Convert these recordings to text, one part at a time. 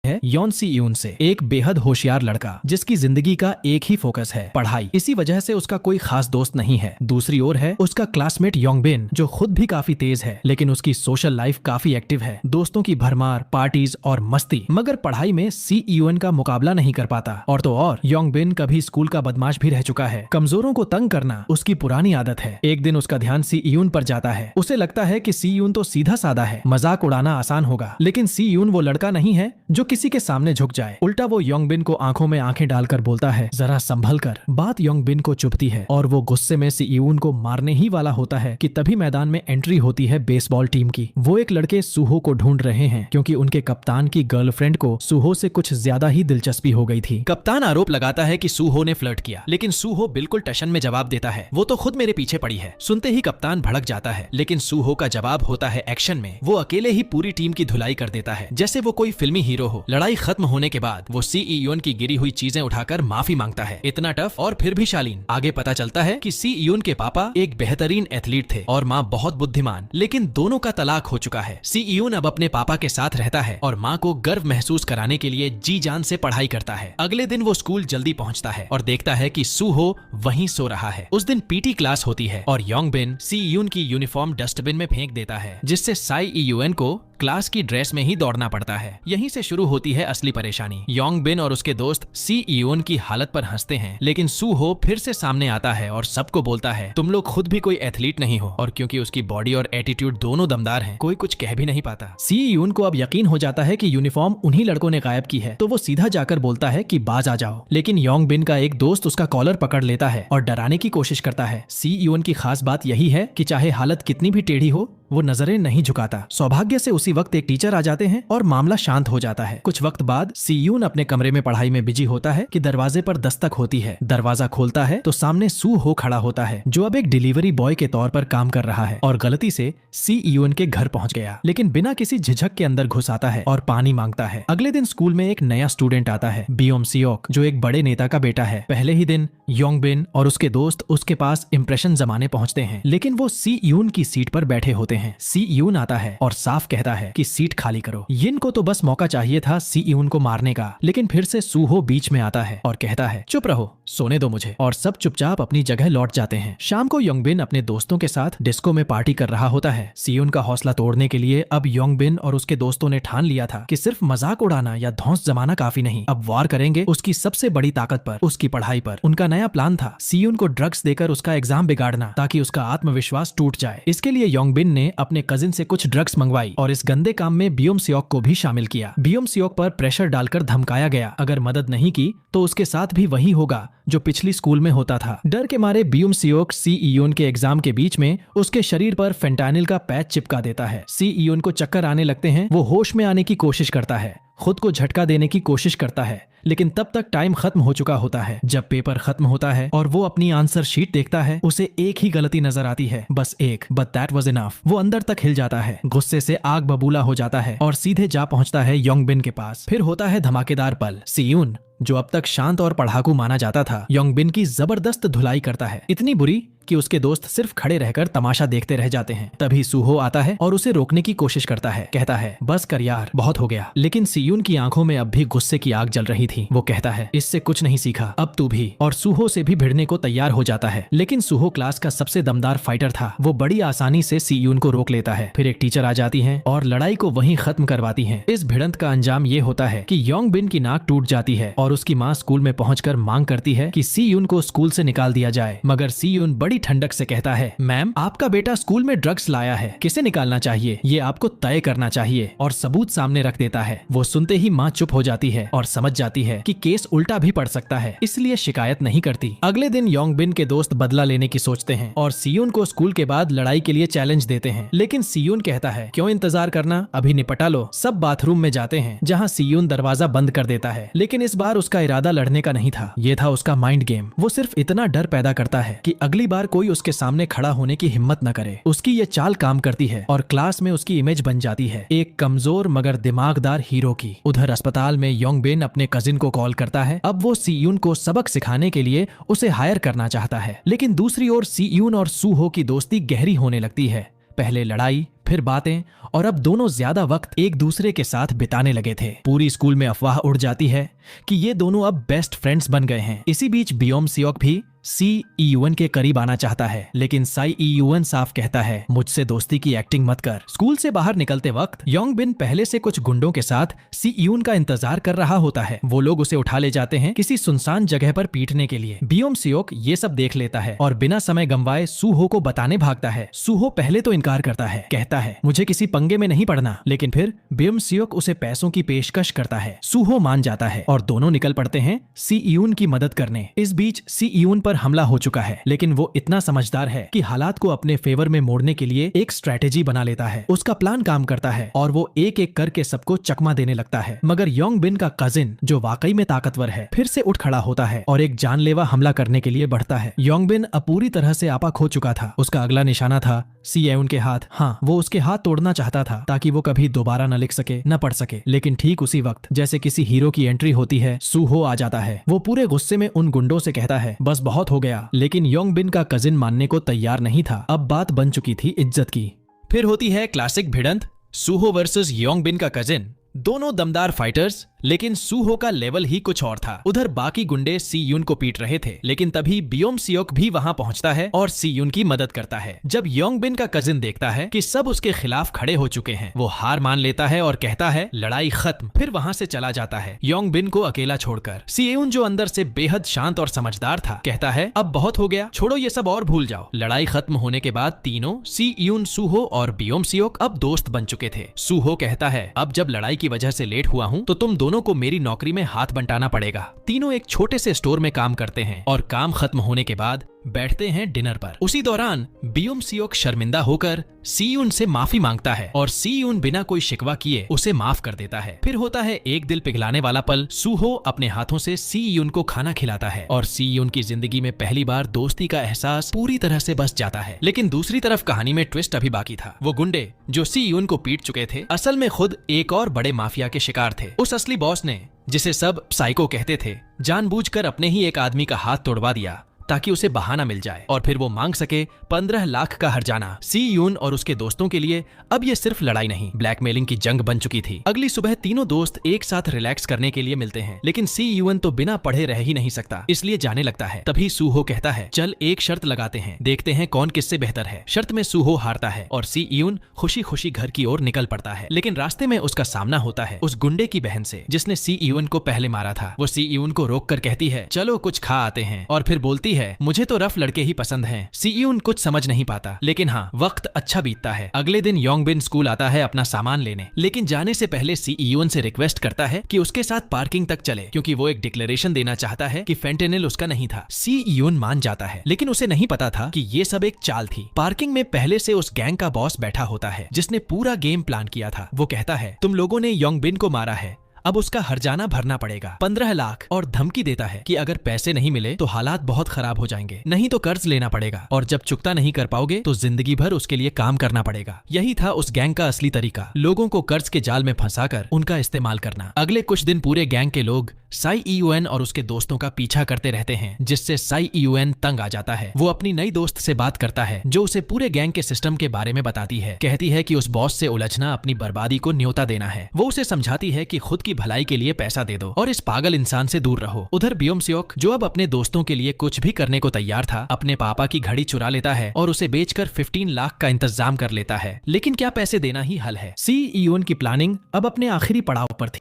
है यॉन सी यून से, एक बेहद होशियार लड़का जिसकी जिंदगी का एक ही फोकस है पढ़ाई। इसी वजह से उसका कोई खास दोस्त नहीं है। दूसरी ओर है उसका क्लासमेट योंग बिन, जो खुद भी काफी तेज है, लेकिन उसकी सोशल लाइफ काफी एक्टिव है। दोस्तों की भरमार, पार्टीज और मस्ती, मगर पढ़ाई में सी यून का मुकाबला नहीं कर पाता। और तो और योंग बिन कभी स्कूल का बदमाश भी रह चुका है। कमजोरों को तंग करना उसकी पुरानी आदत है। एक दिन उसका ध्यान सी यून पर जाता है। उसे लगता है कि सी यून तो सीधा साधा है, मजाक उड़ाना आसान होगा, लेकिन सी यून वो लड़का नहीं है जो किसी के सामने झुक जाए। उल्टा वो योंग बिन को आंखों में आंखें डालकर बोलता है, जरा संभल कर। बात योंग बिन को चुभती है और वो गुस्से में सी यून को मारने ही वाला होता है कि तभी मैदान में एंट्री होती है बेसबॉल टीम की। वो एक लड़के सूहो को ढूंढ रहे हैं क्योंकि उनके कप्तान की गर्लफ्रेंड को सूहो से कुछ ज्यादा ही दिलचस्पी हो गई थी। कप्तान आरोप लगाता है कि सूहो ने फ्लर्ट किया, लेकिन सूहो बिल्कुल टशन में जवाब देता है, वो तो खुद मेरे पीछे पड़ी है। सुनते ही कप्तान भड़क जाता है, लेकिन सूहो का जवाब होता है एक्शन में। वो अकेले ही पूरी टीम की धुलाई कर देता है, जैसे वो कोई फिल्मी हीरो हो। लड़ाई खत्म होने के बाद वो सी यून की गिरी हुई चीजें उठाकर माफी मांगता है। इतना टफ और फिर भी शालीन। आगे पता चलता है कि सी यून के पापा एक बेहतरीन एथलीट थे और माँ बहुत बुद्धिमान, लेकिन दोनों का तलाक हो चुका है। सी यून अब अपने पापा के साथ रहता है और माँ को गर्व महसूस कराने के लिए जी जान से पढ़ाई करता है। अगले दिन वो स्कूल जल्दी पहुँचता है और देखता है कि सूहो वहीं सो रहा है। उस दिन पीटी क्लास होती है और योंग बिन सी यून की यूनिफॉर्म डस्टबिन में फेंक देता है, जिससे साई यून को क्लास की ड्रेस में ही दौड़ना पड़ता है। यहीं से शुरू होती है असली परेशानी। योंग बिन और उसके दोस्त सी यून की हालत पर हंसते हैं, लेकिन सूहो फिर से सामने आता है और सबको बोलता है, तुम लोग खुद भी कोई एथलीट नहीं हो। और क्योंकि उसकी बॉडी और एटीट्यूड दोनों दमदार हैं, कोई कुछ कह भी नहीं पाता। सी यून को अब यकीन हो जाता है कि यूनिफॉर्म उन्हीं लड़कों ने गायब की है, तो वो सीधा जाकर बोलता है कि बाज आ जाओ। लेकिन योंग बिन का एक दोस्त उसका कॉलर पकड़ लेता है और डराने की कोशिश करता है। सी यून की खास बात यही है कि चाहे हालत कितनी भी टेढ़ी हो, वो नजरें नहीं झुकाता। सौभाग्य से उसी वक्त एक टीचर आ जाते हैं और मामला शांत हो जाता है। कुछ वक्त बाद सी यून अपने कमरे में पढ़ाई में बिजी होता है कि दरवाजे पर दस्तक होती है। दरवाजा खोलता है तो सामने सूहो खड़ा होता है, जो अब एक डिलीवरी बॉय के तौर पर काम कर रहा है और गलती से सी यून के घर पहुंच गया, लेकिन बिना किसी झिझक के अंदर घुस आता है और पानी मांगता है। अगले दिन स्कूल में एक नया स्टूडेंट आता है, बियोम सियोक, जो एक बड़े नेता का बेटा है। पहले ही दिन योंग बिन और उसके दोस्त उसके पास इंप्रेशन जमाने पहुंचते हैं, लेकिन वो सी यून की सीट पर बैठे होते हैं। सी यून आता है और साफ कहता है कि सीट खाली करो। यिन को तो बस मौका चाहिए था सी यून को मारने का, लेकिन फिर से सूहो बीच में आता है और कहता है, चुप रहो, सोने दो मुझे। और सब चुपचाप अपनी जगह लौट जाते हैं। शाम को योंग बिन अपने दोस्तों के साथ डिस्को में पार्टी कर रहा होता है। सी यून का हौसला तोड़ने के लिए अब योंग बिन और उसके दोस्तों ने ठान लिया था कि सिर्फ मजाक उड़ाना या धौंस जमाना काफी नहीं, अब वार करेंगे उसकी सबसे बड़ी ताकत पर, उसकी पढ़ाई पर। उनका नया प्लान था सी यून को ड्रग्स देकर उसका एग्जाम बिगाड़ना, ताकि उसका आत्मविश्वास टूट जाए। इसके लिए योंग बिन ने अपने कजिन से कुछ ड्रग्स मंगवाई और इस गंदे काम में बियोम सियोक को भी शामिल किया। बियोम सियोक पर प्रेशर डालकर धमकाया गया, अगर मदद नहीं की तो उसके साथ भी वही होगा जो पिछली स्कूल में होता था। डर के मारे बियोम सियोक सी यून के एग्जाम के बीच में उसके शरीर पर फेंटानिल का पैच चिपका देता है। सी यून को चक्कर आने लगते हैं। वो होश में आने की कोशिश करता है, खुद को झटका देने की कोशिश करता है, लेकिन तब तक टाइम खत्म हो चुका होता है। जब पेपर खत्म होता है और वो अपनी आंसर शीट देखता है, उसे एक ही गलती नजर आती है, बस एक, बट दैट वाज इनफ। वो अंदर तक हिल जाता है, गुस्से से आग बबूला हो जाता है और सीधे जा पहुंचता है योंग बिन के पास। फिर होता है धमाकेदार पल। सी यून, जो अब तक शांत और पढ़ाकू माना जाता था, योंग बिन की जबरदस्त धुलाई करता है, इतनी बुरी कि उसके दोस्त सिर्फ खड़े रहकर तमाशा देखते रह जाते हैं। तभी सूहो आता है और उसे रोकने की कोशिश करता है, कहता है, बस कर यार, बहुत हो गया। लेकिन सी यून की आंखों में अब भी गुस्से की आग जल रही थी। वो कहता है, इससे कुछ नहीं सीखा, अब तू भी। और सूहो से भी भिड़ने को तैयार हो जाता है, लेकिन सूहो क्लास का सबसे दमदार फाइटर था। वो बड़ी आसानी से सी यून को रोक लेता है। फिर एक टीचर आ जाती है और लड़ाई को वहीं खत्म करवाती है। इस भिड़ंत का अंजाम ये होता है कि योंग बिन की नाक टूट जाती है और उसकी माँ स्कूल में पहुंचकर मांग करती है कि सी यून को स्कूल से निकाल दिया जाए। मगर सी यून बड़ी ठंडक से कहता है, मैम, आपका बेटा स्कूल में ड्रग्स लाया है, किसे निकालना चाहिए ये आपको तय करना चाहिए, और सबूत सामने रख देता है। वो सुनते ही माँ चुप हो जाती है और समझ जाती है कि केस उल्टा भी पड़ सकता है, इसलिए शिकायत नहीं करती। अगले दिन योंग बिन के दोस्त बदला लेने की सोचते हैं और सी यून को स्कूल के बाद लड़ाई के लिए चैलेंज देते हैं, लेकिन सी यून कहता है, क्यों इंतजार करना, अभी निपटा लो। सब बाथरूम में जाते हैं, जहाँ सी यून दरवाजा बंद कर देता है, लेकिन इस बार उसका इरादा लड़ने का नहीं था, ये था उसका माइंड गेम। वो सिर्फ इतना डर पैदा करता है कि अगली बार कोई उसके सामने खड़ा होने की हिम्मत न करे। उसकी ये चाल काम करती है और क्लास में उसकी इमेज बन जाती है एक कमजोर मगर दिमागदार हीरो की। उधर अस्पताल में योंग बिन अपने कजिन को कॉल करता है। अब वो सी यून को सबक सिखाने के लिए उसे हायर करना चाहता है, लेकिन दूसरी ओर सी यून और सूहो की दोस्ती गहरी होने लगती है। पहले लड़ाई, फिर बातें, और अब दोनों ज्यादा वक्त एक दूसरे के साथ बिताने लगे थे। पूरी स्कूल में अफवाह उड़ जाती है कि ये दोनों अब बेस्ट फ्रेंड्स बन गए हैं। इसी बीच बियोम सियोक भी सी ईयून के करीब आना चाहता है, लेकिन साई ईयून साफ कहता है, मुझसे दोस्ती की एक्टिंग मत कर। स्कूल से बाहर निकलते वक्त योंग बिन पहले से कुछ गुंडों के साथ सी ईयून का इंतजार कर रहा होता है। वो लोग उसे उठा ले जाते हैं किसी सुनसान जगह पर पीटने के लिए। बियोम सियोक ये सब देख लेता है और बिना समय गंवाए सूहो को बताने भागता है। सूहो पहले तो इनकार करता है, कहता है मुझे किसी पंगे में नहीं पड़ना, लेकिन फिर बियोम सियोक उसे पैसों की पेशकश करता है। सूहो मान जाता है और दोनों निकल पड़ते हैं सी ईयून की मदद करने। इस बीच सी ईयून पर हमला हो चुका है, लेकिन वो इतना समझदार है कि हालात को अपने फेवर में मोड़ने के लिए एक स्ट्रेटेजी बना लेता है। उसका प्लान काम करता है और वो एक एक करके सबको चकमा देने लगता है। मगर योंग बिन का कजिन, जो वाकई में ताकतवर है, फिर से उठ खड़ा होता है और एक जानलेवा हमला करने के लिए बढ़ता है। योंग बिन अब पूरी तरह से आपा खो चुका था। उसका अगला निशाना था सी ईयून के हाथ। हाँ, वो उसके हाथ तोड़ना चाहता था ताकि वो कभी दोबारा न लिख सके, न पढ़ सके। लेकिन ठीक उसी वक्त जैसे किसी हीरो की एंट्री होती है, सूहो आ जाता है। वो पूरे गुस्से में उन गुंडों से कहता है, बस बहुत हो गया। लेकिन योंग बिन का कजिन मानने को तैयार नहीं था। अब बात बन चुकी थी इज्जत की। फिर होती है क्लासिक भिड़ंत, सूहो वर्सेस योंग बिन का कजिन। दोनों दमदार फाइटर्स, लेकिन सूहो का लेवल ही कुछ और था। उधर बाकी गुंडे सी यून को पीट रहे थे, लेकिन तभी बियोम सियोक भी वहां पहुंचता है और सी यून की मदद करता है। जब योंग बिन का कजिन देखता है कि सब उसके खिलाफ खड़े हो चुके हैं, वो हार मान लेता है और कहता है लड़ाई खत्म। फिर वहां से चला जाता है योंग बिन को अकेला छोड़कर। सी यून, जो अंदर से बेहद शांत और समझदार था, कहता है अब बहुत हो गया, छोड़ो ये सब और भूल जाओ। लड़ाई खत्म होने के बाद तीनों, सी यून, सूहो और बियोम सियोक, अब दोस्त बन चुके थे। सूहो कहता है, अब जब लड़ाई की वजह से लेट हुआ हूं तो तुम दोनों को मेरी नौकरी में हाथ बंटाना पड़ेगा। तीनों एक छोटे से स्टोर में काम करते हैं और काम खत्म होने के बाद बैठते हैं डिनर पर। उसी दौरान बियोम सियोक शर्मिंदा होकर सी यून से माफी मांगता है और सी यून बिना कोई शिकवा किए उसे माफ कर देता है। फिर होता है एक दिल पिघलाने वाला पल। सूहो अपने हाथों से सी यून को खाना खिलाता है और सी यून की जिंदगी में पहली बार दोस्ती का एहसास पूरी तरह से बस जाता है। लेकिन दूसरी तरफ कहानी में ट्विस्ट अभी बाकी था। वो गुंडे जो सी यून को पीट चुके थे, असल में खुद एक और बड़े माफिया के शिकार थे। उस असली बॉस ने, जिसे सब साइको कहते थे, जानबूझकर अपने ही एक आदमी का हाथ तोड़वा दिया ताकि उसे बहाना मिल जाए और फिर वो मांग सके 15 लाख का हर्जाना। सी यून और उसके दोस्तों के लिए अब ये सिर्फ लड़ाई नहीं, ब्लैकमेलिंग की जंग बन चुकी थी। अगली सुबह तीनों दोस्त एक साथ रिलैक्स करने के लिए मिलते हैं, लेकिन सी यून तो बिना पढ़े रह ही नहीं सकता, इसलिए जाने लगता है। तभी सूहो कहता है, चल एक शर्त लगाते हैं, देखते हैं कौन किससे बेहतर है। शर्त में सूहो हारता है और सी यून खुशी खुशी घर की ओर निकल पड़ता है। लेकिन रास्ते में उसका सामना होता है उस गुंडे की बहन से, जिसने सी यून को पहले मारा था। वो सी यून को रोक कर कहती है, चलो कुछ खा आते हैं, और फिर बोलती है, मुझे तो रफ लड़के ही पसंद हैं। सी यून कुछ समझ नहीं पाता, लेकिन हाँ, वक्त अच्छा बीतता है। अगले दिन योंग बिन स्कूल आता है अपना सामान लेने, लेकिन जाने से पहले सी यून से रिक्वेस्ट करता है कि उसके साथ पार्किंग तक चले, क्योंकि वो एक डिक्लेरेशन देना चाहता है कि फेंटेनिल उसका नहीं था। सी यून मान जाता है, लेकिन उसे नहीं पता था कि ये सब एक चाल थी। पार्किंग में पहले से उस गैंग का बॉस बैठा होता है, जिसने पूरा गेम प्लान किया था। वो कहता है, तुम लोगों ने योंग बिन को मारा है, अब उसका हर्जाना भरना पड़ेगा 15 लाख, और धमकी देता है कि अगर पैसे नहीं मिले तो हालात बहुत खराब हो जाएंगे, नहीं तो कर्ज लेना पड़ेगा, और जब चुकता नहीं कर पाओगे तो जिंदगी भर उसके लिए काम करना पड़ेगा। यही था उस गैंग का असली तरीका, लोगों को कर्ज के जाल में फंसाकर उनका इस्तेमाल करना। अगले कुछ दिन पूरे गैंग के लोग साई ईयूएन और उसके दोस्तों का पीछा करते रहते हैं, जिससे साई ईयूएन तंग आ जाता है। वो अपनी नई दोस्त से बात करता है, जो उसे पूरे गैंग के सिस्टम के बारे में बताती है। कहती है कि उस बॉस से उलझना अपनी बर्बादी को न्योता देना है। वो उसे समझाती है कि खुद की भलाई के लिए पैसा दे दो और इस पागल इंसान से दूर रहो। उधर बियोम सियोक, जो अब अपने दोस्तों के लिए कुछ भी करने को तैयार था, अपने पापा की घड़ी चुरा लेता है और उसे बेचकर 15 लाख का इंतजाम कर लेता है। लेकिन क्या पैसे देना ही हल है? सी ईयूएन की प्लानिंग अब अपने आखिरी पड़ाव पर थी।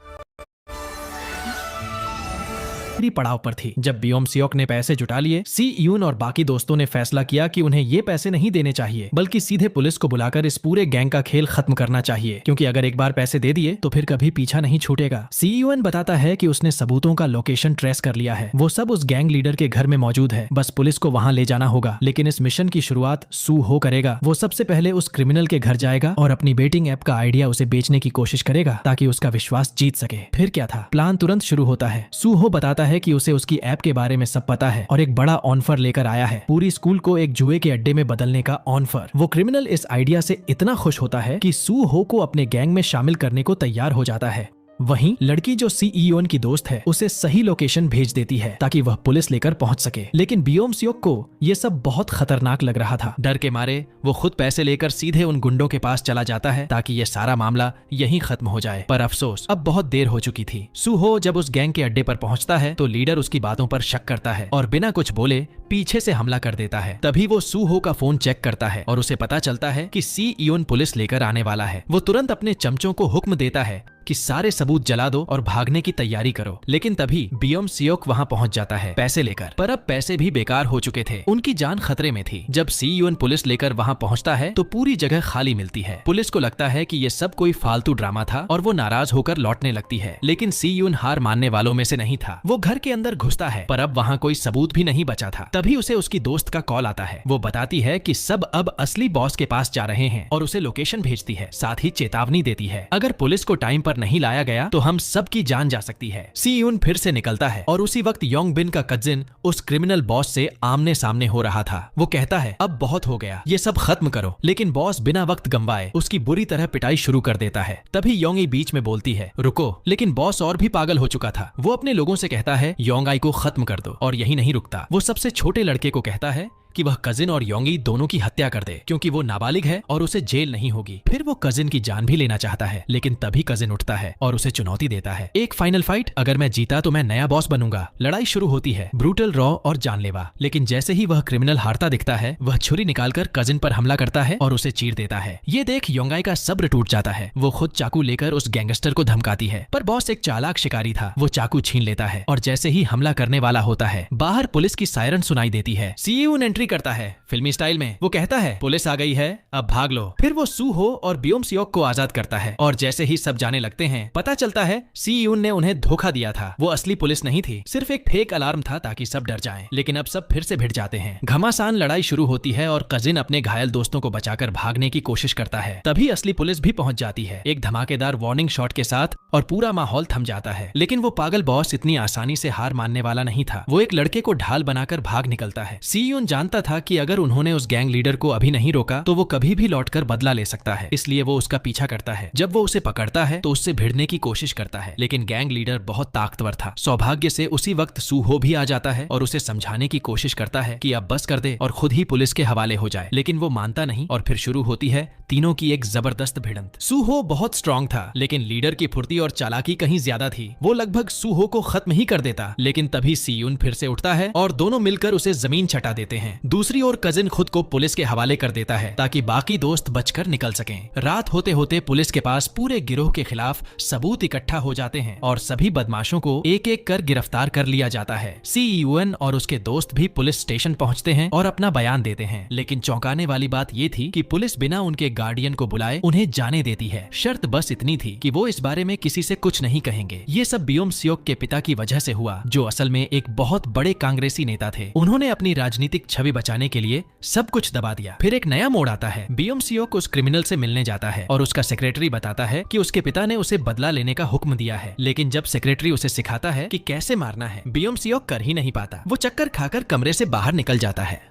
जब बियोम सियोक ने पैसे जुटा लिए, सी यून और बाकी दोस्तों ने फैसला किया कि उन्हें ये पैसे नहीं देने चाहिए, बल्कि सीधे पुलिस को बुलाकर इस पूरे गैंग का खेल खत्म करना चाहिए, क्योंकि अगर एक बार पैसे दे दिए तो फिर कभी पीछा नहीं छूटेगा। सी यून बताता है कि उसने सबूतों का लोकेशन ट्रेस कर लिया है, वो सब उस गैंग लीडर के घर में मौजूद है, बस पुलिस को वहां ले जाना होगा। लेकिन इस मिशन की शुरुआत सूहो करेगा। वो सबसे पहले उस क्रिमिनल के घर जाएगा और अपनी बेटिंग ऐप का आइडिया उसे बेचने की कोशिश करेगा ताकि उसका विश्वास जीत सके। फिर क्या था, प्लान तुरंत शुरू होता है। सूहो बताता है कि उसे उसकी ऐप के बारे में सब पता है और एक बड़ा ऑनफर लेकर आया है, पूरी स्कूल को एक जुए के अड्डे में बदलने का ऑनफर। वो क्रिमिनल इस आइडिया से इतना खुश होता है कि सूहो को अपने गैंग में शामिल करने को तैयार हो जाता है। वहीं लड़की जो सी ईयोन की दोस्त है उसे सही लोकेशन भेज देती है ताकि वह पुलिस लेकर पहुंच सके। लेकिन बियोम सियोक को ये सब बहुत खतरनाक लग रहा था। डर के मारे वो खुद पैसे लेकर सीधे उन गुंडों के पास चला जाता है ताकि ये सारा मामला यहीं खत्म हो जाए। पर अफसोस अब बहुत देर हो चुकी थी। सूहो जब उस गैंग के अड्डे पर पहुंचता है तो लीडर उसकी बातों पर शक करता है और बिना कुछ बोले पीछे से हमला कर देता है। तभी वो सूहो का फोन चेक करता है और उसे पता चलता है कि सी ईयोन पुलिस लेकर आने वाला है। वो तुरंत अपने चमचों को हुक्म देता है कि सारे सबूत जला दो और भागने की तैयारी करो। लेकिन तभी बियोम सियोक वहां पहुंच जाता है पैसे लेकर। पर अब पैसे भी बेकार हो चुके थे, उनकी जान खतरे में थी। जब सी यून पुलिस लेकर वहां पहुंचता है तो पूरी जगह खाली मिलती है। पुलिस को लगता है कि ये सब कोई फालतू ड्रामा था और वो नाराज होकर लौटने लगती है। लेकिन सी यून हार मानने वालों में से नहीं था। वो घर के अंदर घुसता है पर अब वहाँ कोई सबूत भी नहीं बचा था। तभी उसे उसकी दोस्त का कॉल आता है। वो बताती है कि सब अब असली बॉस के पास जा रहे हैं और उसे लोकेशन भेजती है। साथ ही चेतावनी देती है अगर पुलिस को टाइम पर नहीं लाया गया तो हम सब की जान जा सकती है। सी यून फिर से निकलता है और उसी वक्त योंग बिन का कजिन उस क्रिमिनल बॉस से आमने सामने हो रहा था। वो कहता है अब बहुत हो गया, ये सब खत्म करो। लेकिन बॉस बिना वक्त गंवाए उसकी बुरी तरह पिटाई शुरू कर देता है। तभी योंगी बीच में बोलती है रुको, लेकिन बॉस और भी पागल हो चुका था। वो अपने लोगों से कहता है योंगाई को खत्म कर दो और यही नहीं रुकता। वो सबसे छोटे लड़के को कहता है कि वह कजिन और योंगी दोनों की हत्या कर दे क्योंकि वो नाबालिग है और उसे जेल नहीं होगी। फिर वो कजिन की जान भी लेना चाहता है लेकिन तभी कजिन उठता है और उसे चुनौती देता है, एक फाइनल फाइट, अगर मैं जीता तो मैं नया बॉस बनूंगा। लड़ाई शुरू होती है, ब्रूटल, रॉ और जानलेवा। लेकिन जैसे ही वह क्रिमिनल हारता दिखता है वह छुरी निकालकर कजिन पर हमला करता है और उसे चीर देता है। ये देख योंगाई का सब्र टूट जाता है। वो खुद चाकू लेकर उस गैंगस्टर को धमकाती है पर बॉस एक चालाक शिकारी था। वो चाकू छीन लेता है और जैसे ही हमला करने वाला होता है बाहर पुलिस की सायरन सुनाई देती है। सीयून एंट्री करता है फिल्मी स्टाइल में। वो कहता है पुलिस आ गई है, अब भाग लो। फिर वो सूहो और बियोम सियोक को आजाद करता है और जैसे ही सब जाने लगते हैं पता चलता है सी यून ने उन्हें धोखा दिया था। वो असली पुलिस नहीं थी, सिर्फ एक फेक अलार्म था ताकि सब डर जाएं। लेकिन अब सब फिर से भिड़ जाते हैं। घमासान लड़ाई शुरू होती है और कजिन अपने घायल दोस्तों को बचाकर भागने की कोशिश करता है। तभी असली पुलिस भी पहुंच जाती है एक धमाकेदार वार्निंग शॉट के साथ और पूरा माहौल थम जाता है। लेकिन वो पागल बॉस इतनी आसानी से हार मानने वाला नहीं था। वो एक लड़के को ढाल बनाकर भाग निकलता है। सी यून जानता था कि अगर उन्होंने उस गैंग लीडर को अभी नहीं रोका तो वो कभी भी लौटकर बदला ले सकता है, इसलिए वो उसका पीछा करता है। जब वो उसे पकड़ता है तो उससे भिड़ने की कोशिश करता है लेकिन गैंग लीडर बहुत ताकतवर था। सौभाग्य से उसी वक्त सूहो भी आ जाता है और उसे समझाने की कोशिश करता है कि अब बस कर दे और खुद ही पुलिस के हवाले हो जाए। लेकिन वो मानता नहीं और फिर शुरू होती है तीनों की एक जबरदस्त भिड़ंत। सूहो बहुत स्ट्रांग था लेकिन लीडर की फुर्ती और चालाकी कहीं ज्यादा थी। वो लगभग सूहो को खत्म ही कर देता। लेकिन तभी सीयून फिर से उठता है और दोनों मिलकर उसे जमीन छटा देते हैं। दूसरी ओर कजिन खुद को पुलिस के हवाले कर देता है ताकि बाकी दोस्त बचकर निकल सकें। रात होते होते पुलिस के पास पूरे गिरोह के खिलाफ सबूत इकट्ठा हो जाते हैं और सभी बदमाशों को एक एक कर गिरफ्तार कर लिया जाता है। सीयूएन और उसके दोस्त भी पुलिस स्टेशन पहुंचते हैं और अपना बयान देते हैं। लेकिन चौंकाने वाली बात ये थी कि पुलिस बिना उनके गार्डियन को बुलाए उन्हें जाने देती है। शर्त बस इतनी थी कि वो इस बारे में किसी से कुछ नहीं कहेंगे। ये सब बियोम सियोक के पिता की वजह से हुआ जो असल में एक बहुत बड़े कांग्रेसी नेता थे। उन्होंने अपनी राजनीतिक छवि बचाने के लिए सब कुछ दबा दिया। फिर एक नया मोड़ आता है। बियोम सियोक उस क्रिमिनल से मिलने जाता है और उसका सेक्रेटरी बताता है कि उसके पिता ने उसे बदला लेने का हुक्म दिया है। लेकिन जब सेक्रेटरी उसे सिखाता है कि कैसे मारना है बियोम सियोक कर ही नहीं पाता। वो चक्कर खाकर कमरे से बाहर निकल जाता है।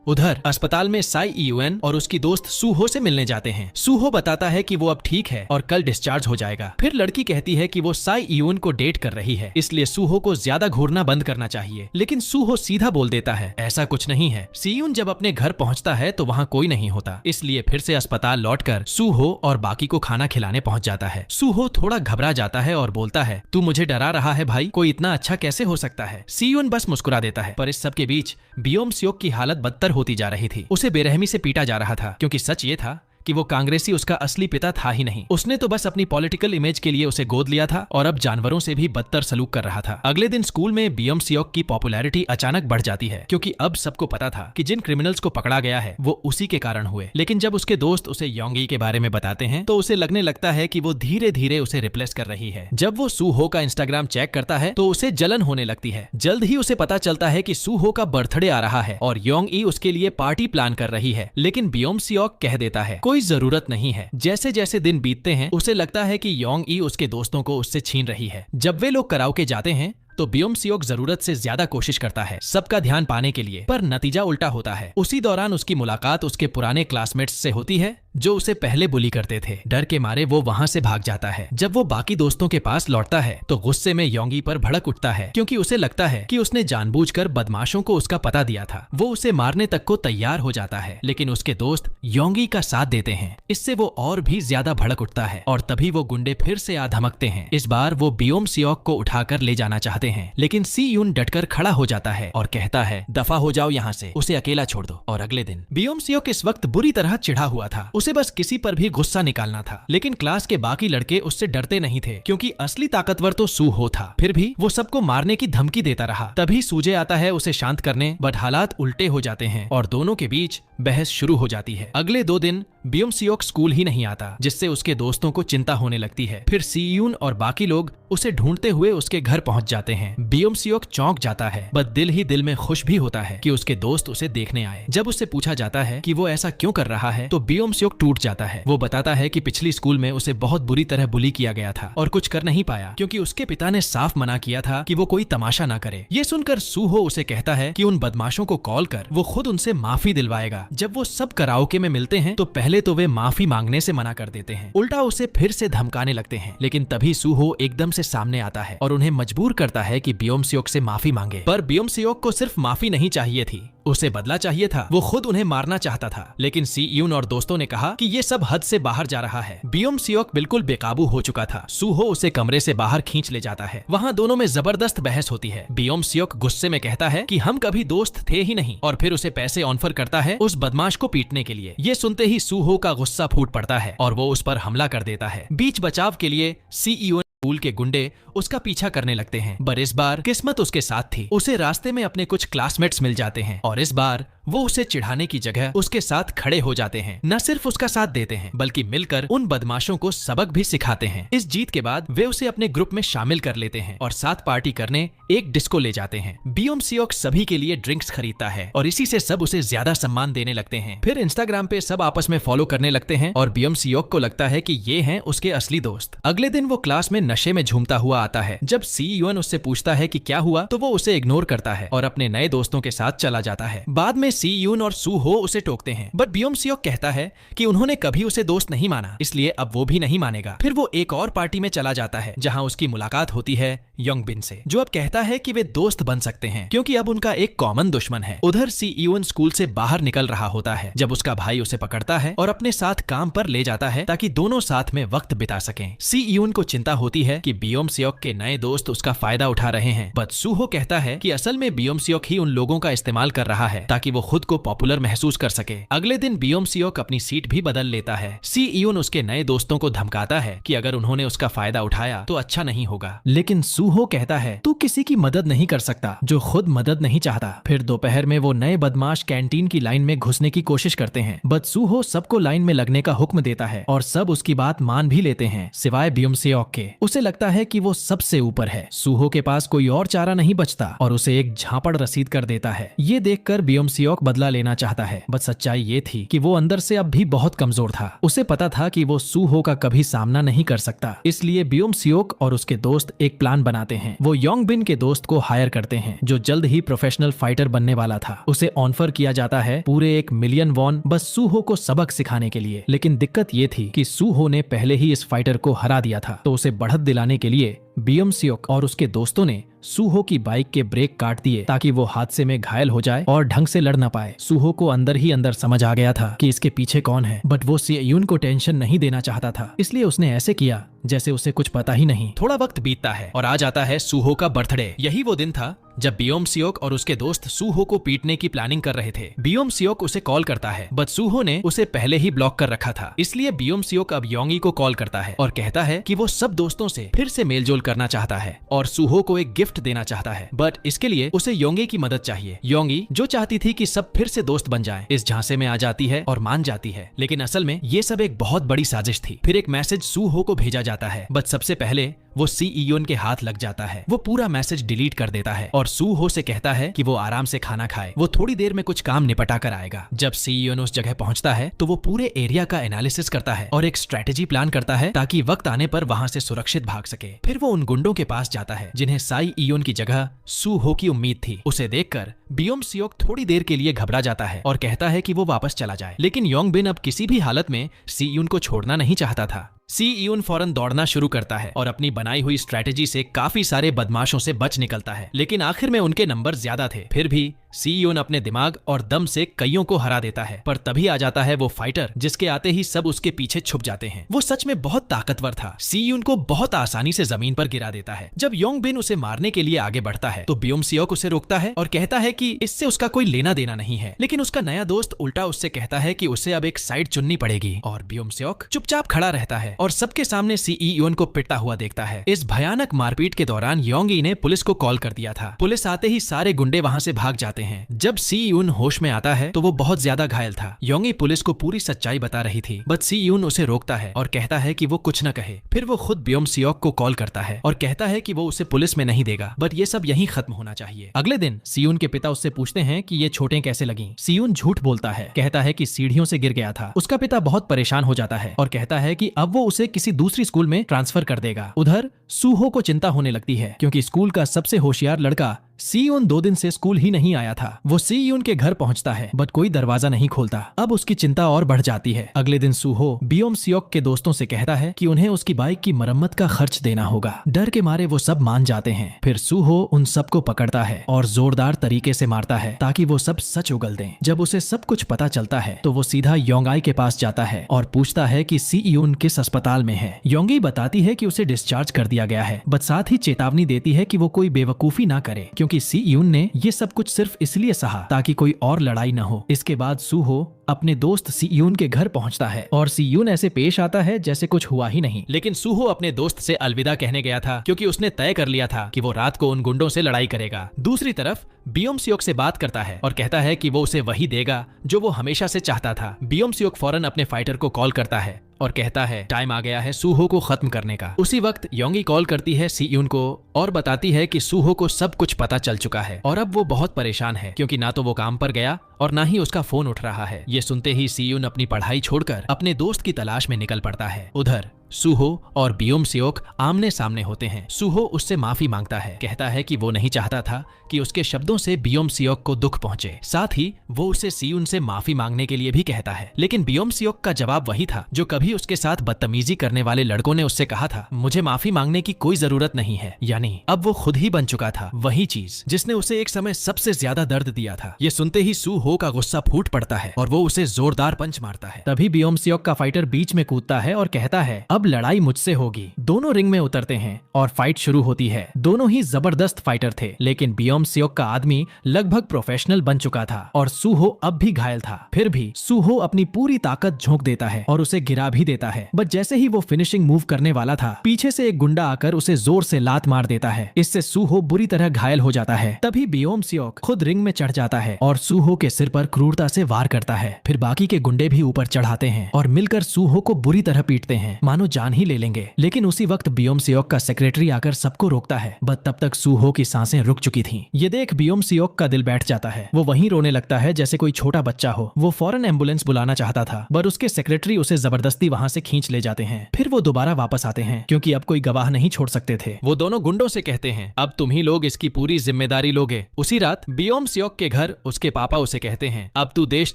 उधर अस्पताल में साई ईयूएन और उसकी दोस्त सूहो से मिलने जाते हैं। सूहो बताता है कि वो अब ठीक है और कल डिस्चार्ज हो जाएगा। फिर लड़की कहती है कि वो साई ईयूएन को डेट कर रही है इसलिए सूहो को ज्यादा घूरना बंद करना चाहिए। लेकिन सूहो सीधा बोल देता है ऐसा कुछ नहीं है। सीयून जब अपने घर पहुंचता है तो वहाँ कोई नहीं होता, इसलिए फिर से अस्पताल लौटकर सूहो और बाकी को खाना खिलाने पहुंच जाता है। सूहो थोड़ा घबरा जाता है और बोलता है तू मुझे डरा रहा है भाई, कोई इतना अच्छा कैसे हो सकता है। सीयून बस मुस्कुरा देता है। पर इस सब के बीच बियोम सियोक की हालत बदतर होती जा रही थी। उसे बेरहमी से पीटा जा रहा था क्योंकि सच ये था कि वो कांग्रेसी उसका असली पिता था ही नहीं। उसने तो बस अपनी पॉलिटिकल इमेज के लिए उसे गोद लिया था और अब जानवरों से भी बदतर सलूक कर रहा था। अगले दिन स्कूल में बियोम सियोक की पॉपुलैरिटी अचानक बढ़ जाती है क्योंकि अब सबको पता था कि जिन क्रिमिनल्स को पकड़ा गया है वो उसी के कारण हुए। लेकिन जब उसके दोस्त उसे योंगी के बारे में बताते हैं तो उसे लगने लगता है कि वो धीरे धीरे उसे रिप्लेस कर रही है। जब वो सूहो का इंस्टाग्राम चेक करता है तो उसे जलन होने लगती है। जल्द ही उसे पता चलता है कि सूहो का बर्थडे आ रहा है और योंग ई उसके लिए पार्टी प्लान कर रही है। लेकिन बियोम सियोक कह देता है कोई जरूरत नहीं है। जैसे जैसे दिन बीतते हैं उसे लगता है कि योंग ई उसके दोस्तों को उससे छीन रही है। जब वे लोग कराओके जाते हैं तो बियोम सियोक जरूरत से ज्यादा कोशिश करता है सबका ध्यान पाने के लिए, पर नतीजा उल्टा होता है। उसी दौरान उसकी मुलाकात उसके पुराने क्लासमेट्स से होती है जो उसे पहले बुली करते थे। डर के मारे वो वहां से भाग जाता है। जब वो बाकी दोस्तों के पास लौटता है तो गुस्से में योंगी पर भड़क उठता है, क्योंकि उसे लगता है कि उसने जानबूझकर बदमाशों को उसका पता दिया था। वो उसे मारने तक को तैयार हो जाता है, लेकिन उसके दोस्त योंगी का साथ देते हैं। इससे वो और भी ज्यादा भड़क उठता है और तभी वो गुंडे फिर से आ धमकते हैं। इस बार वो बियोम सियोक को उठाकर ले जाना चाहते हैं, लेकिन सी यून डटकर खड़ा हो जाता है और कहता है, दफा हो जाओ यहाँ से, उसे अकेला छोड़ दो। और अगले दिन बियोम सियोक इस वक्त बुरी तरह चिढ़ा हुआ था। उसे बस किसी पर भी गुस्सा निकालना था, लेकिन क्लास के बाकी लड़के उससे डरते नहीं थे, क्योंकि असली ताकतवर तो सू हो था। फिर भी वो सबको मारने की धमकी देता रहा। तभी सूजे आता है उसे शांत करने, बट हालात उल्टे हो जाते हैं और दोनों के बीच बहस शुरू हो जाती है। अगले 2 दिन बियोम सियोक स्कूल ही नहीं आता, जिससे उसके दोस्तों को चिंता होने लगती है। फिर सी यून और बाकी लोग उसे ढूंढते हुए उसके घर पहुंच जाते हैं। बियोम सियोक चौंक जाता है, बट दिल ही दिल में खुश भी होता है कि उसके दोस्त उसे देखने आए। जब उससे पूछा जाता है कि वो ऐसा क्यों कर रहा है, तो बियोम सियोक टूट जाता है। वो बताता है कि पिछली स्कूल में उसे बहुत बुरी तरह बुली किया गया था और कुछ कर नहीं पाया, क्योंकि उसके पिता ने साफ मना किया था कि वो कोई तमाशा ना करे। ये सुनकर सूहो उसे कहता है कि उन बदमाशों को कॉल कर वो खुद उनसे माफी दिलवाएगा। जब वो सब कराओके में मिलते हैं तो पहले तो वे माफी मांगने से मना कर देते हैं, उल्टा उसे फिर से धमकाने लगते हैं। लेकिन तभी सूहो एकदम से सामने आता है और उन्हें मजबूर करता है कि बियोम सियोक से माफी मांगे। पर बियोम सियोक को सिर्फ माफी नहीं चाहिए थी, उसे बदला चाहिए था। वो खुद उन्हें मारना चाहता था, लेकिन सी यून और दोस्तों ने कहा कि ये सब हद से बाहर जा रहा है। बियोम सियोक बिल्कुल बेकाबू हो चुका था। सूहो उसे कमरे से बाहर खींच ले जाता है। वहाँ दोनों में जबरदस्त बहस होती है। बियोम सियोक गुस्से में कहता है कि हम कभी दोस्त थे ही नहीं, और फिर उसे पैसे ऑफर करता है उस बदमाश को पीटने के लिए। ये सुनते ही सूहो का गुस्सा फूट पड़ता है और वो उस पर हमला कर देता है। बीच बचाव के लिए सीईओ स्कूल के गुंडे उसका पीछा करने लगते हैं, पर इस बार किस्मत उसके साथ थी। उसे रास्ते में अपने कुछ क्लासमेट्स मिल जाते हैं और इस बार वो उसे चिढ़ाने की जगह उसके साथ खड़े हो जाते हैं। न सिर्फ उसका साथ देते हैं, बल्कि मिलकर उन बदमाशों को सबक भी सिखाते हैं। इस जीत के बाद वे उसे अपने ग्रुप में शामिल कर लेते हैं और साथ पार्टी करने एक डिस्को ले जाते हैं। बियोम सियोक सभी के लिए ड्रिंक्स खरीदता है और इसी से सब उसे ज्यादा सम्मान देने लगते हैं। फिर इंस्टाग्राम पे सब आपस में फॉलो करने लगते हैं और बियोम सियोक को लगता है कि ये हैं उसके असली दोस्त। अगले दिन वो क्लास में नशे में झूमता हुआ आता है। जब सी यून उससे पूछता है कि क्या हुआ, तो वो उसे इग्नोर करता है और अपने नए दोस्तों के साथ चला जाता है। बाद में सी यून और सू हो उसे टोकते हैं, बट बियोम सियोक कहता है कि उन्होंने कभी उसे दोस्त नहीं माना, इसलिए अब वो भी नहीं मानेगा। फिर वो एक और पार्टी में चला जाता है जहां उसकी मुलाकात होती है योंगबिन से, जो अब कहता है कि वे दोस्त बन सकते हैं क्योंकि अब उनका एक कॉमन दुश्मन है। उधर सी यून स्कूल से बाहर निकल रहा होता है जब उसका भाई उसे पकड़ता है और अपने साथ काम पर ले जाता है ताकि दोनों साथ में वक्त बिता सकें। सी यून को चिंता होती है कि बियोम सियोक के नए दोस्त उसका फायदा उठा रहे हैं, बट सूहो कहता है कि असल में बियोम सियोक ही उन लोगों का इस्तेमाल कर रहा है ताकि वो खुद को पॉपुलर महसूस कर सके। अगले दिन बियोम सियोक अपनी सीट भी बदल लेता है। सी यून उसके नए दोस्तों को धमकाता है कि अगर उन्होंने उसका फायदा उठाया तो अच्छा नहीं होगा, लेकिन सूहो कहता है तू किसी की मदद नहीं कर सकता जो खुद मदद नहीं चाहता। फिर दोपहर में वो नए बदमाश कैंटीन की लाइन में घुसने की कोशिश करते हैं, बट सूहो सबको लाइन में लगने का हुक्म देता है और सब उसकी बात मान भी लेते हैं सिवाय बियोम सियोक के। उसे लगता है कि वो सबसे ऊपर है। सूहो के पास कोई और चारा नहीं बचता और उसे एक झापड़ रसीद कर देता है। ये देखकर बियोम सियोक बदला लेना चाहता है, बट सच्चाई ये थी कि वो अंदर से अब भी बहुत कमजोर था। उसे पता था कि वो सूहो का कभी सामना नहीं कर सकता, इसलिए बियोम सियोक और उसके दोस्त एक प्लान बनाते हैं। वो योंगबिन के दोस्त को हायर करते हैं जो जल्द ही प्रोफेशनल फाइटर बनने वाला था। उसे ऑफर किया जाता है पूरे 1 मिलियन वॉन बस सूहो को सबक सिखाने के लिए। लेकिन दिक्कत ये थी कि सूहो ने पहले ही इस फाइटर को हरा दिया था, तो उसे बढ़त दिलाने के लिए बियोम सियोक और उसके दोस्तों ने सूहो की बाइक के ब्रेक काट दिए ताकि वो हादसे में घायल हो जाए और ढंग से लड़ ना पाए। सूहो को अंदर ही अंदर समझ आ गया था कि इसके पीछे कौन है, बट वो सी यून को टेंशन नहीं देना चाहता था, इसलिए उसने ऐसे किया जैसे उसे कुछ पता ही नहीं। थोड़ा वक्त बीतता है और आ जाता है सूहो का बर्थडे। यही वो दिन था जब बियोम सियोक और उसके दोस्त सूहो को पीटने की प्लानिंग कर रहे थे। बियोम सियोक उसे कॉल करता है, बट सूहो ने उसे पहले ही ब्लॉक कर रखा था, इसलिए बियोम सियोक अब योंगी को कॉल करता है और कहता है कि वो सब दोस्तों से फिर से मेलजोल करना चाहता है और सूहो को एक गिफ्ट देना चाहता है, बट इसके लिए उसे योंगी की मदद चाहिए। योंगी जो चाहती थी कि सब फिर से दोस्त बन जाएं, इस झांसे में आ जाती है और मान जाती है, लेकिन असल में ये सब एक बहुत बड़ी साजिश थी। फिर एक मैसेज सूहो को भेजा जाता जाता है, बट सबसे पहले वो सी ईयोन के हाथ लग जाता है। वो पूरा मैसेज डिलीट कर देता है और सू हो से कहता है कि वो आराम से खाना खाए, वो थोड़ी देर में कुछ काम निपटा कर आएगा। जब सी ईयोन उस जगह पहुंचता है तो वो पूरे एरिया का एनालिसिस करता है और एक स्ट्रेटेजी प्लान करता है ताकि वक्त आने पर वहां से सुरक्षित भाग सके। फिर वो उन गुंडों के पास जाता है जिन्हें साई ईयोन की जगह सू हो की उम्मीद थी। उसे देखकर बियोम सियोक थोड़ी देर के लिए घबरा जाता है और कहता है कि वो वापस चला जाए, लेकिन योंग बिन अब किसी भी हालत में सी ईयोन को छोड़ना नहीं चाहता था। सी ईयोन फौरन दौड़ना शुरू करता है और अपनी बनाई हुई स्ट्रेटेजी से काफी सारे बदमाशों से बच निकलता है, लेकिन आखिर में उनके नंबर ज्यादा थे। फिर भी सी ईयोन अपने दिमाग और दम से कईयों को हरा देता है, पर तभी आ जाता है वो फाइटर जिसके आते ही सब उसके पीछे छुप जाते हैं। वो सच में बहुत ताकतवर था। सी ईयोन को बहुत आसानी से जमीन पर गिरा देता है। जब योंग बिन उसे मारने के लिए आगे बढ़ता है तो बियोम सियोक उसे रोकता है और कहता है कि इससे उसका कोई लेना देना नहीं है, लेकिन उसका नया दोस्त उल्टा उससे कहता है कि उसे अब एक साइड चुननी पड़ेगी और बियोम सियोक चुपचाप खड़ा रहता है और सबके सामने सी ईयोन को पिटता हुआ देखता है। इस भयानक मारपीट के दौरान योंग ई ने पुलिस को कॉल कर दिया था। पुलिस आते ही सारे गुंडे वहां से भाग जाते हैं। जब सी ईयोन होश में आता है तो वो बहुत ज्यादा घायल था। योंग ई पुलिस को पूरी सच्चाई बता रही थी, बट सी ईयोन उसे रोकता है और कहता है कि वो कुछ न कहे। फिर वो खुद बियोम सियोक को कॉल करता है और कहता है कि वो उसे पुलिस में नहीं देगा, बट ये सब यहीं खत्म होना चाहिए। अगले दिन सी ईयोन के पिता उससे पूछते हैं कि ये चोटें कैसे लगी। सी ईयोन झूठ बोलता है, कहता है कि सीढ़ियों से गिर गया था। उसका पिता बहुत परेशान हो जाता है और कहता है कि अब वो उसे किसी दूसरी स्कूल में ट्रांसफर कर देगा। उधर सूहो को चिंता होने लगती है क्योंकि स्कूल का सबसे होशियार लड़का सी ईयोन 2 दिन से स्कूल ही नहीं आया था। वो सी ईयोन के घर पहुंचता है, बट कोई दरवाजा नहीं खोलता। अब उसकी चिंता और बढ़ जाती है। अगले दिन सूहो बियोम सियोक के दोस्तों से कहता है कि उन्हें उसकी बाइक की मरम्मत का खर्च देना होगा। डर के मारे वो सब मान जाते हैं। फिर सूहो उन सबको पकड़ता है और जोरदार तरीके से मारता है ताकि वो सब सच उगल दें। जब उसे सब कुछ पता चलता है तो वो सीधा योंगाई के पास जाता है और पूछता है कि सी ईयोन किस अस्पताल में है। योंगी बताती है कि उसे डिस्चार्ज कर दिया गया है, बट साथ ही चेतावनी देती है कि वो कोई बेवकूफी ना करे क्योंकि सी ईयोन ने ये सब कुछ सिर्फ इसलिए सहा ताकि कोई और लड़ाई न हो। इसके बाद सूहो अपने दोस्त सी ईयोन के घर पहुंचता है और सी ईयोन ऐसे पेश आता है जैसे कुछ हुआ ही नहीं। लेकिन सूहो अपने दोस्त से अलविदा कहने गया था क्योंकि उसने तय कर लिया था कि वो रात को उन गुंडों से लड़ाई करेगा। दूसरी तरफ बियोम सियोक से बात करता है और कहता है कि वो उसे वही देगा जो वो हमेशा से चाहता था। बियोम सियोक फौरन अपने फाइटर को कॉल करता है और कहता है टाइम आ गया है सूहो को खत्म करने का। उसी वक्त योंगी कॉल करती है सी ईयोन को और बताती है कि सूहो को सब कुछ पता चल चुका है और अब वो बहुत परेशान है क्योंकि ना तो वो काम पर गया और ना ही उसका फोन उठ रहा है। ये सुनते ही सी ईयोन अपनी पढ़ाई छोड़कर अपने दोस्त की तलाश में निकल पड़ता है। उधर सूहो और बियोम सियोक आमने सामने होते हैं। सूहो उससे माफी मांगता है, कहता है कि वो नहीं चाहता था कि उसके शब्दों से बियोम सियोक को दुख पहुंचे। साथ ही वो उसे सी ईयोन से माफी मांगने के लिए भी कहता है, लेकिन बियोम सियोक का जवाब वही था जो कभी उसके साथ बदतमीजी करने वाले लड़कों ने उससे कहा था, मुझे माफी मांगने की कोई जरूरत नहीं है। यानी अब वो खुद ही बन चुका था वही चीज जिसने उसे एक समय सबसे ज्यादा दर्द दिया था। ये सुनते ही सूहो का गुस्सा फूट पड़ता है और वो उसे जोरदार पंच मारता है। तभी बियोम सियोक का फाइटर बीच में कूदता है और कहता है अब लड़ाई मुझसे होगी। दोनों रिंग में उतरते हैं और फाइट शुरू होती है। दोनों ही जबरदस्त फाइटर थे, लेकिन बियोम सियोक का आदमी लगभग प्रोफेशनल बन चुका था और सूहो अब भी घायल था। फिर भी सूहो अपनी पूरी ताकत झोंक देता है और उसे गिरा भी देता है, बट जैसे ही वो फिनिशिंग मूव करने वाला था पीछे से एक गुंडा आकर उसे जोर से लात मार देता है। इससे सूहो बुरी तरह घायल हो जाता है। तभी बियोम सियोक खुद रिंग में चढ़ जाता है और सूहो के सिर पर क्रूरता से वार करता है। फिर बाकी के गुंडे भी ऊपर चढ़ाते हैं और मिलकर सूहो को बुरी तरह पीटते हैं, मानो जान ही ले लेंगे। लेकिन उसी वक्त बियोम सियोक का सेक्रेटरी आकर सबको रोकता है, बट तब तक सूहो की सांसें रुक चुकी थीं। ये देख बियोम सियोक का दिल बैठ जाता है। वो वहीं रोने लगता है जैसे कोई छोटा बच्चा हो। वो फौरन एम्बुलेंस बुलाना चाहता था, पर उसके सेक्रेटरी उसे जबरदस्ती वहां से खींच ले जाते हैं। फिर वो दोबारा वापस आते हैं क्योंकि अब कोई गवाह नहीं छोड़ सकते थे। वो दोनों गुंडों से कहते हैं अब तुम ही लोग इसकी पूरी जिम्मेदारी लोगे। उसी रात बियोम सियोक के घर उसके पापा उसे कहते हैं अब तू देश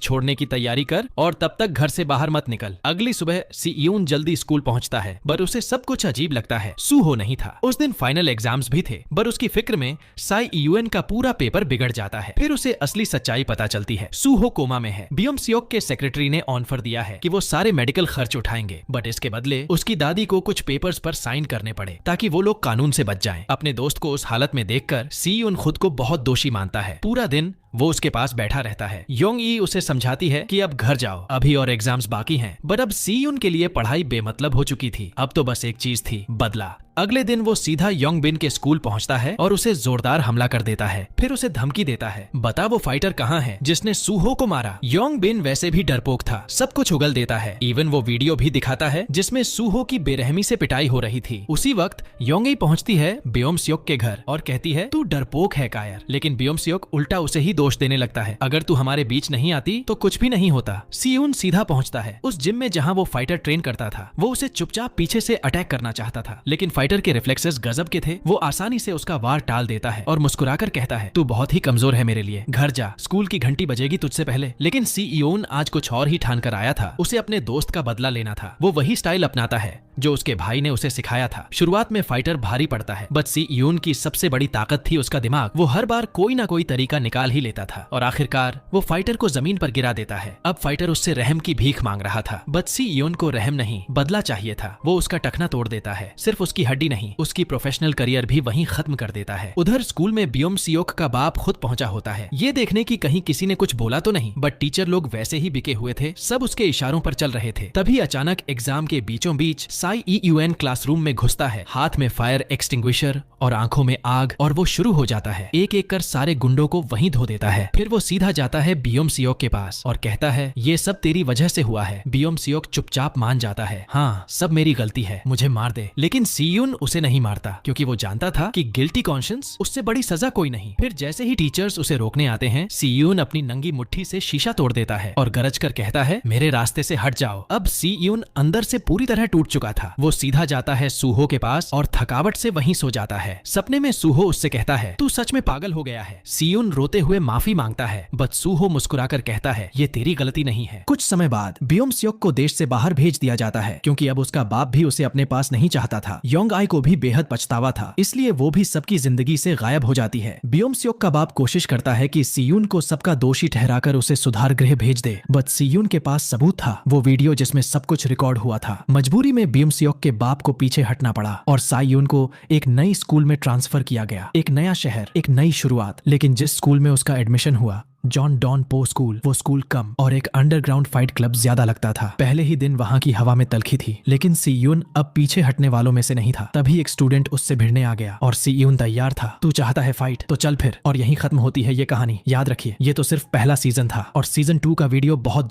छोड़ने की तैयारी कर और तब तक घर से बाहर मत निकल। अगली सुबह सी ईयोन जल्दी स्कूल पहुंचता है, पर उसे सब कुछ अजीब लगता है। सूहो नहीं था। उस दिन फाइनल एग्जाम्स भी थे, पर उसकी फिक्र में साई ईयोन का पूरा पेपर बिगड़ जाता है। फिर उसे असली सच्चाई पता चलती है, सूहो कोमा में है। बियोम सियोक के सेक्रेटरी ने ऑफर दिया है कि वो सारे मेडिकल खर्च उठाएंगे, बट इसके बदले उसकी दादी को कुछ पेपर्स पर साइन करने पड़े ताकि वो लोग कानून से बच जाएं। अपने दोस्त को उस हालत में देखकर सी ईयोन खुद को बहुत दोषी मानता है। पूरा दिन वो उसके पास बैठा रहता है। योंग ई उसे समझाती है कि अब घर जाओ, अभी और एग्जाम्स बाकी हैं। बट अब सी ईयोन के लिए पढ़ाई बेमतलब हो चुकी थी। अब तो बस एक चीज थी, बदला। अगले दिन वो सीधा योंगबिन के स्कूल पहुंचता है और उसे जोरदार हमला कर देता है, फिर उसे धमकी देता है, बता वो फाइटर कहाँ है जिसने सूहो को मारा। योंगबिन वैसे भी डरपोक था, सब कुछ उगल देता है, इवन वो वीडियो भी दिखाता है जिसमें सूहो की बेरहमी से पिटाई हो रही थी। उसी वक्त योंगी पहुंचती है ब्योम-स्योक के घर और कहती है तू डरपोक है कायर, लेकिन ब्योम-स्योक उल्टा उसे ही दोष देने लगता है, अगर तू हमारे बीच नहीं आती तो कुछ भी नहीं होता। सीयून सीधा पहुंचता है उस जिम में जहां वो फाइटर ट्रेन करता था। वो उसे चुपचाप पीछे से अटैक करना चाहता था, लेकिन फाइटर के रिफ्लेक्सेस गजब के थे। वो आसानी से उसका वार टाल देता है और मुस्कुराकर कहता है तू बहुत ही कमजोर है मेरे लिए, घर जा, स्कूल की घंटी बजेगी तुझसे पहले। लेकिन सीयून आज कुछ और ही ठान कर आया था, उसे अपने दोस्त का बदला लेना था। वो वही स्टाइल अपनाता है जो उसके भाई ने उसे सिखाया था। शुरुआत में फाइटर भारी पड़ता है, बट सीयून की सबसे बड़ी ताकत थी उसका दिमाग। वो हर बार कोई ना कोई तरीका निकाल ही लेता था और आखिरकार वो फाइटर को जमीन पर गिरा देता है। अब फाइटर उससे रहम की भीख मांग रहा था, बट सीयून को रहम नहीं बदला चाहिए था। वो उसका टखना तोड़ देता है, सिर्फ उसकी हड्डी नहीं, उसकी प्रोफेशनल करियर भी वहीं खत्म कर देता है। उधर स्कूल में ब्योम-स्योक का बाप खुद पहुंचा होता है, ये देखने की कहीं किसी ने कुछ बोला तो नहीं, बट टीचर लोग वैसे ही बिके हुए थे, सब उसके इशारों पर चल रहे थे। तभी अचानक एग्जाम के बीचों बीच साईयूएन क्लासरूम में घुसता है, हाथ में फायर एक्सटिंग्विशर और आंखों में आग, और वो शुरू हो जाता है एक एक कर सारे गुंडों को वहीं धो देता है। फिर वो सीधा जाता है ब्योम-स्योक के पास और कहता है ये सब तेरी वजह से हुआ है। ब्योम-स्योक चुपचाप मान जाता है, हाँ सब मेरी गलती है, मुझे मार दे। लेकिन सीयून उसे नहीं मारता क्योंकि वो जानता था कि गिल्टी कॉन्शियंस उससे बड़ी सजा कोई नहीं। फिर जैसे ही टीचर्स उसे रोकने आते हैं, सीयून अपनी नंगी मुट्ठी से शीशा तोड़ देता है और गरज कर कहता है मेरे रास्ते से हट जाओ। अब सीयून अंदर से पूरी तरह टूट चुका था। वो सीधा जाता है सूहो के पास और थकावट से वहीं सो जाता है। सपने में सूहो उससे कहता है तू सच में पागल हो गया है। सीयून रोते हुए माफी मांगता है, बट सूहो मुस्कुराकर कहता है ये तेरी गलती नहीं है। कुछ समय बाद ब्योम-स्योक को देश से बाहर भेज दिया जाता है क्योंकि अब उसका बाप भी उसे अपने पास नहीं चाहता था। योंग-आई को भी बेहद पछतावा था, इसलिए वो भी सबकी जिंदगी से गायब हो जाती है। ब्योम-स्योक का बाप कोशिश करता है कि सीयून को सबका दोषी ठहराकर उसे सुधार गृह भेज दे, बट सीयून के पास सबूत था, वो वीडियो जिसमें सब कुछ रिकॉर्ड हुआ था। मजबूरी में ब्योम-स्योक के बाप को पीछे हटना पड़ा और सायून को एक नई स्कूल में ट्रांसफर किया गया। एक नया शहर, एक नई शुरुआत। लेकिन जिस स्कूल में उसका एडमिशन हुआ, जॉन डॉन पो स्कूल, वो स्कूल कम और एक अंडरग्राउंड फाइट क्लब ज्यादा लगता था। पहले ही दिन वहाँ की हवा में तलखी थी, लेकिन सीयून अब पीछे हटने वालों में से नहीं था। तभी एक स्टूडेंट उससे भिड़ने आ गया और सीयून तैयार था। तू चाहता है फाइट तो चल फिर। और यहीं खत्म होती है ये कहानी। याद रखिए ये तो सिर्फ पहला सीजन था और सीजन 2 का वीडियो बहुत